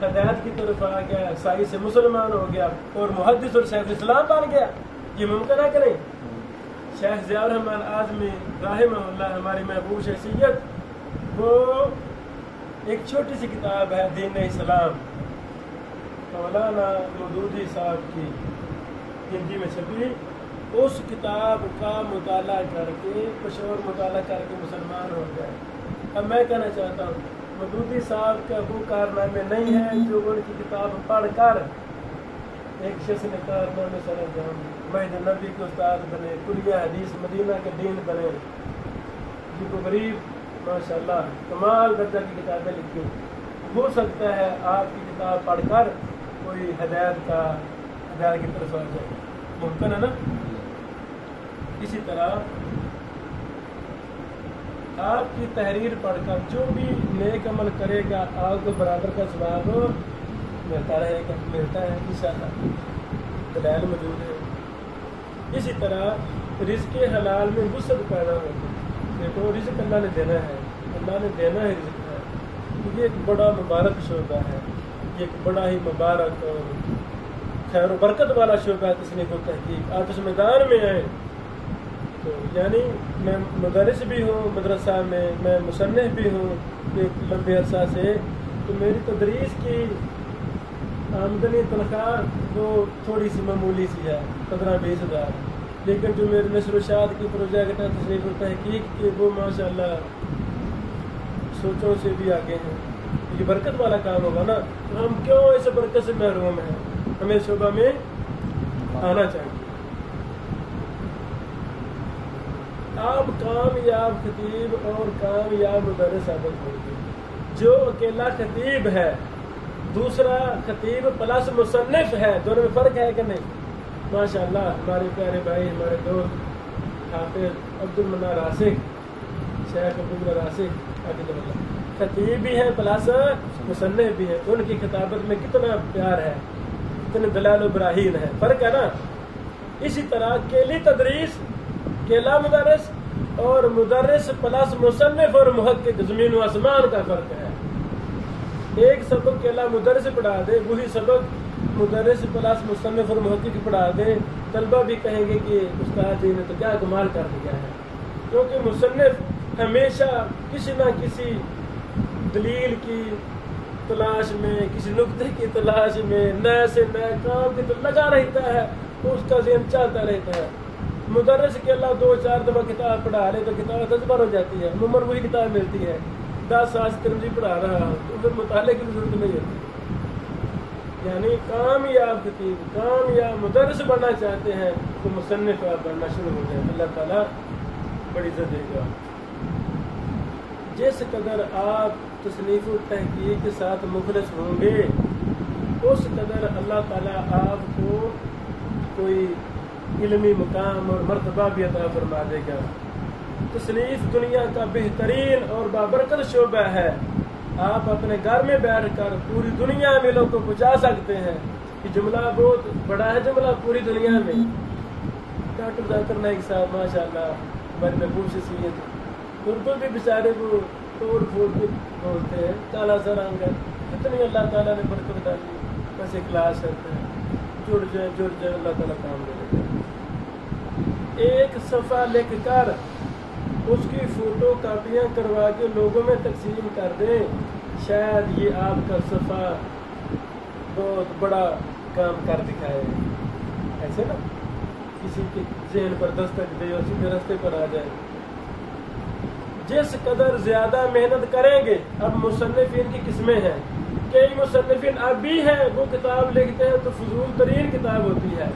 ہدایت کی طرف آ گیا، عیسائی سے مسلمان ہو گیا اور محدث اور شیخ اسلام بن گیا، یہ ممکن ہے کہ نہیں؟ شیخ ضیاء الرحمن اعظمی رحمہ اللہ ہماری محبوب شخصیت، وہ ایک چھوٹی سی کتاب ہے دین اسلام، مولانا مودودی صاحب کی ہندی میں چھپی، اس کتاب کا مطالعہ کر کے پشور مطالعہ کر کے مسلمان ہو گئے۔ اب میں کہنا چاہتا ہوں مودودی صاحب کا وہ کارنامے نہیں ہے جو ان کی کتاب پڑھ کر ایک شخص نے کارنامے سر انجام مسجد نبی کے استاد بنے، کلیہ حدیث مدینہ کے دین بنے، جی کو غریب ماشاءاللہ کمال درجہ کی کتابیں لکھی۔ ہو سکتا ہے آپ کی کتاب پڑھ کر کوئی ہدایت کی طرف آ جائے، ممکن ہے نا؟ اسی طرح آپ کی تحریر پڑھ کر جو بھی نیک عمل کرے گا آپ کو برابر کا ثواب ملتا رہے گا، ملتا ہے انشاءاللہ، دلائل موجود ہے۔ اسی طرح رزق حلال میں وسعت پیدا ہوتی ہے۔ دیکھو رزق اللہ نے دینا ہے، اللہ نے دینا ہے رزق ہے، یہ ایک بڑا مبارک شعبہ ہے، یہ ایک بڑا ہی مبارک اور خیر و برکت والا شعبہ ہے تصنیف و تحقیق۔ آپ اس میدان میں آئیں تو یعنی میں مدرس بھی ہوں مدرسہ میں مصنف بھی ہوں ایک لمبے عرصہ سے، تو میری تدریس کی آمدنی تنخواہ وہ تھوڑی سی معمولی سی ہے، 15-20 ہزار، لیکن جو میرے نشر و اشاعت کی پروجیکٹ ہے تصنیف و تحقیق کے، وہ ماشاءاللہ سوچوں سے بھی آگے ہیں۔ یہ برکت والا کام ہوگا نا، تو ہم کیوں اس برکت سے محروم ہیں؟ ہمیں شعبہ میں آنا چاہیے۔ آپ کامیاب خطیب اور کامیاب مدرس ثابت ہوگی۔ جو اکیلا خطیب ہے، دوسرا خطیب پلس مصنف ہے، دونوں میں فرق ہے کہ نہیں؟ ماشاءاللہ ہمارے پیارے بھائی، ہمارے دوست حافظ عبدالمنان راسخ، شیخ عبدالمنان راسخ خطیب بھی ہے پلس مصنف بھی ہے، ان کی خطابت میں کتنا پیار ہے، کتنے دلائل و براہین ہے، فرق ہے نا؟ اسی طرح کیلی تدریس، کیلا مدرس اور مدرس پلس مصنف اور محقق زمین و آسمان کا فرق ہے۔ ایک سبق کیلا مدرس پڑھا دے، وہی سبق مدرس پلس مصنف اور محقق پڑھا دے، طلبہ بھی کہیں گے کہ استاد جی نے تو کیا کمال کر دیا ہے، کیونکہ مصنف ہمیشہ کسی نہ کسی دلیل کی تلاش میں، کسی نقطے کی تلاش میں، نئے سے نئے کام کی تو لگا رہتا ہے، اس کا ذہن چلتا رہتا ہے۔ مدرس کے اللہ 2-4 دفعہ کتاب پڑھا لے تو کتاب 10 بار ہو جاتی ہے، عموماً وہی کتاب ملتی ہے، 10 سال سے ترمذی پڑھا رہا تو پھر مطالعے کی ضرورت نہیں ہوتی۔ یعنی کامیاب خطیب، کامیاب مدرس بننا چاہتے ہیں تو مصنف آپ بننا شروع ہو جائے، اللہ تعالیٰ بڑی عزت دے گا۔ جس قدر آپ تصنیف و تحقیق کے ساتھ مخلص ہوں گے، اس قدر اللہ تعالیٰ آپ کو کوئی علمی مقام اور مرتبہ بھی عطا فرما دے گا۔ تصنیف دنیا کا بہترین اور بابرکت شعبہ ہے، آپ اپنے گھر میں بیٹھ کر پوری دنیا میں لوگوں کو پہنچا سکتے ہیں۔ یہ جملہ بہت بڑا ہے، جملہ پوری دنیا میں۔ ڈاکٹر ذاکر نائک صاحب ماشاءاللہ ہماری محبوب شخصیت، اردو بھی بیچارے کو توڑ پھوڑ کے بولتے ہیں، کالا سر آنگا، کتنی اللہ تعالیٰ نے برکت ڈالی، بس اخلاص کرتے ہیں، جڑ جائے اللہ تعالیٰ کام دے دیتے ہیں۔ ایک صفحہ لکھ کر اس کی فوٹو کاپیاں کروا کے لوگوں میں تقسیم کر دیں، شاید یہ آپ کا صفحہ بہت بڑا کام کر دکھائے، ایسے نا کسی کے ذہن پر دستک دے اور سیدھے راستے پر آ جائے۔ جس قدر زیادہ محنت کریں گے، اب مصنفین کی قسمیں ہیں، کئی مصنفین اب بھی ہیں وہ کتاب لکھتے ہیں تو فضول ترین کتاب ہوتی ہے،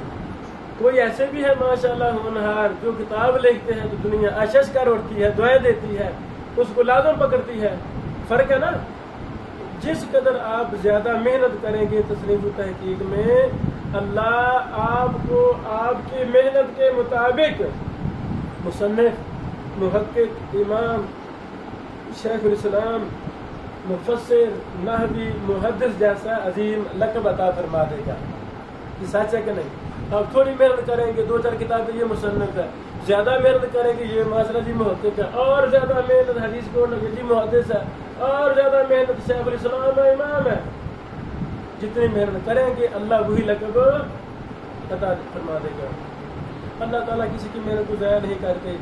کوئی ایسے بھی ہے ماشاءاللہ ہونہار جو کتاب لکھتے ہیں تو دنیا اشش کر اٹھتی ہے، دعائیں دیتی ہے، اس کو لازم پکڑتی ہے، فرق ہے نا؟ جس قدر آپ زیادہ محنت کریں گے تصنیف و تحقیق میں، اللہ آپ کو آپ کی محنت کے مطابق مصنف، محقق، امام، شیخ الاسلام، مفسر، نحوی، محدث جیسا عظیم لقب عطا فرما دے گا۔ یہ سچ ہے کہ نہیں؟ آپ تھوڑی محنت کریں گے 2-4 کتابیں یہ مصنف ہے، زیادہ محنت کریں گے یہ ماشاءاللہ جی محقق ہے، اور زیادہ محنت حدیث کو جی محدث ہے، اور زیادہ محنت شیخ الاسلام ہے، امام ہے، جتنی محنت کریں گے اللہ وہی لقب عطا فرما دے گا۔ اللہ تعالیٰ کسی کی محنت کو ضائع نہیں کرتے۔